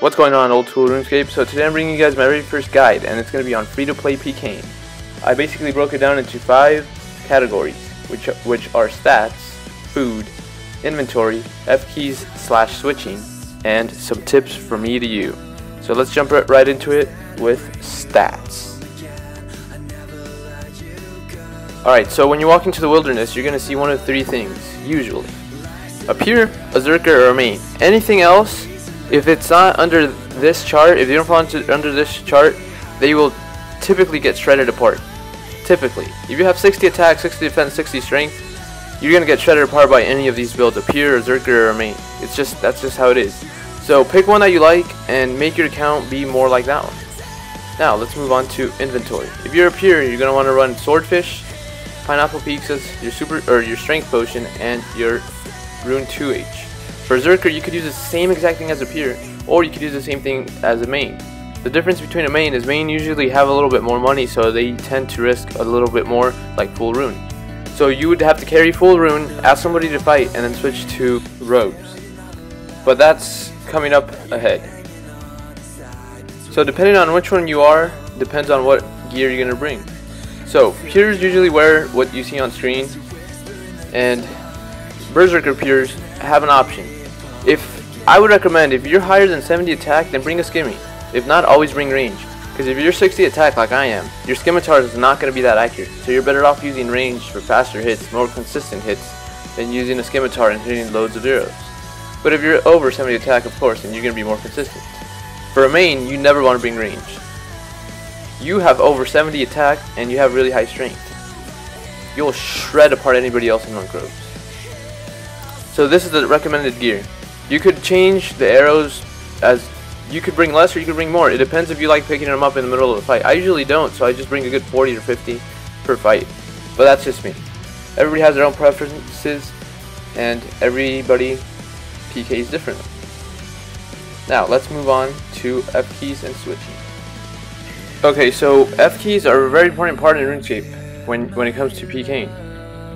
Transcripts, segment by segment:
What's going on, old school Runescape? So today I'm bringing you guys my very first guide, and it's going to be on free-to-play PKing. I basically broke it down into 5 categories, which are stats, food, inventory, F-keys/switching, and some tips from me to you. So let's jump right into it with stats. Alright, so when you walk into the wilderness, you're going to see one of 3 things, usually. A Pier, a Zerker, or a main. Anything else, if it's not under this chart, if you don't fall under this chart, they will typically get shredded apart. Typically. If you have 60 attack, 60 defense, 60 strength, you're going to get shredded apart by any of these builds, a Pier, a Zerker, or a main. That's just how it is. So pick one that you like and make your account be more like that one. Now let's move on to inventory. If you're a Pier, you're going to want to run Swordfish, Pineapple Pizzas, your Strength Potion, and your Rune 2H. For Zerker, you could use the same exact thing as a Pier, or you could use the same thing as a main. The difference between a main is main usually have a little bit more money, so they tend to risk a little bit more, like full rune. So you would have to carry full rune, ask somebody to fight, and then switch to robes. But that's coming up ahead. So depending on which one you are, depends on what gear you're going to bring. So Piers usually wear what you see on screen, and Berserker Piers have an option. I would recommend, if you're higher than 70 attack, then bring a skimmy. If not, always bring range. Because if you're 60 attack like I am, your scimitar is not going to be that accurate. So you're better off using range for faster hits, more consistent hits, than using a scimitar and hitting loads of arrows. But if you're over 70 attack, of course, then you're going to be more consistent. For a main, you never want to bring range. You have over 70 attack and you have really high strength. You'll shred apart anybody else in one groves. So this is the recommended gear. You could change the arrows, as you could bring less or you could bring more. It depends if you like picking them up in the middle of the fight. I usually don't, so I just bring a good 40 or 50 per fight. But that's just me. Everybody has their own preferences, and everybody PKs differently. Now let's move on to F-keys and switching. Okay, so F-keys are a very important part in RuneScape when it comes to PKing.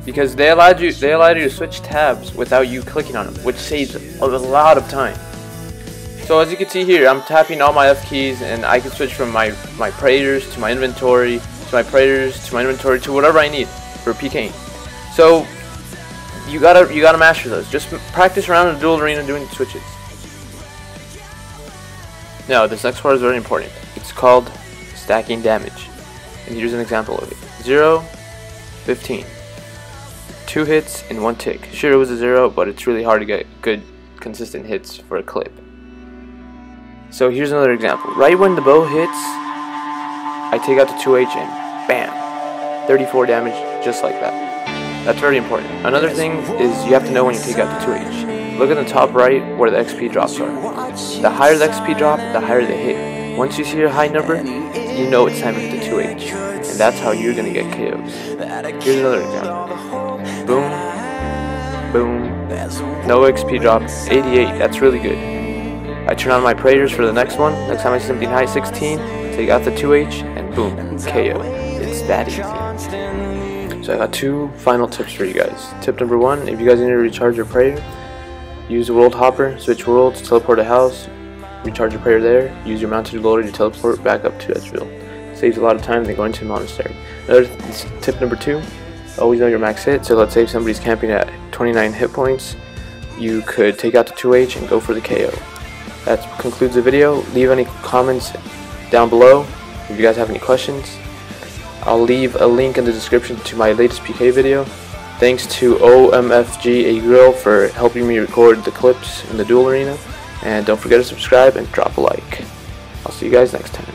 Because they allow you to switch tabs without you clicking on them, which saves a lot of time. So as you can see here, I'm tapping all my F keys, and I can switch from my prayers to my inventory, to my prayers to my inventory, to whatever I need for PKing. So you gotta master those. Just practice around in the duel arena doing switches. Now this next part is very important. It's called stacking damage, and here's an example of it. 0, 15. 2 hits in 1 tick. Sure, it was a 0, but it's really hard to get good, consistent hits for a clip. So here's another example. Right when the bow hits, I take out the 2H and bam! 34 damage, just like that. That's very important. Another thing is you have to know when you take out the 2H. Look at the top right where the XP drops are. The higher the XP drop, the higher the hit. Once you see a high number, you know it's time to hit the 2H. And that's how you're going to get KOs. Here's another example. Boom, boom, no XP drop, 88, that's really good. I turn on my prayers for the next one. Next time I see something high, 16, take out the 2H, and boom, KO. It's that easy. So I got 2 final tips for you guys. Tip number 1, if you guys need to recharge your prayer, use the world hopper, switch worlds, teleport a house, recharge your prayer there, use your mounted glory to teleport back up to Edgeville. Saves a lot of time than going to a monastery. Another tip number 2, always know your max hit. So let's say if somebody's camping at 29 hit points, you could take out the 2H and go for the KO. That concludes the video. Leave any comments down below if you guys have any questions. I'll leave a link in the description to my latest PK video. Thanks to OMFG Grill for helping me record the clips in the duel arena. And don't forget to subscribe and drop a like. I'll see you guys next time.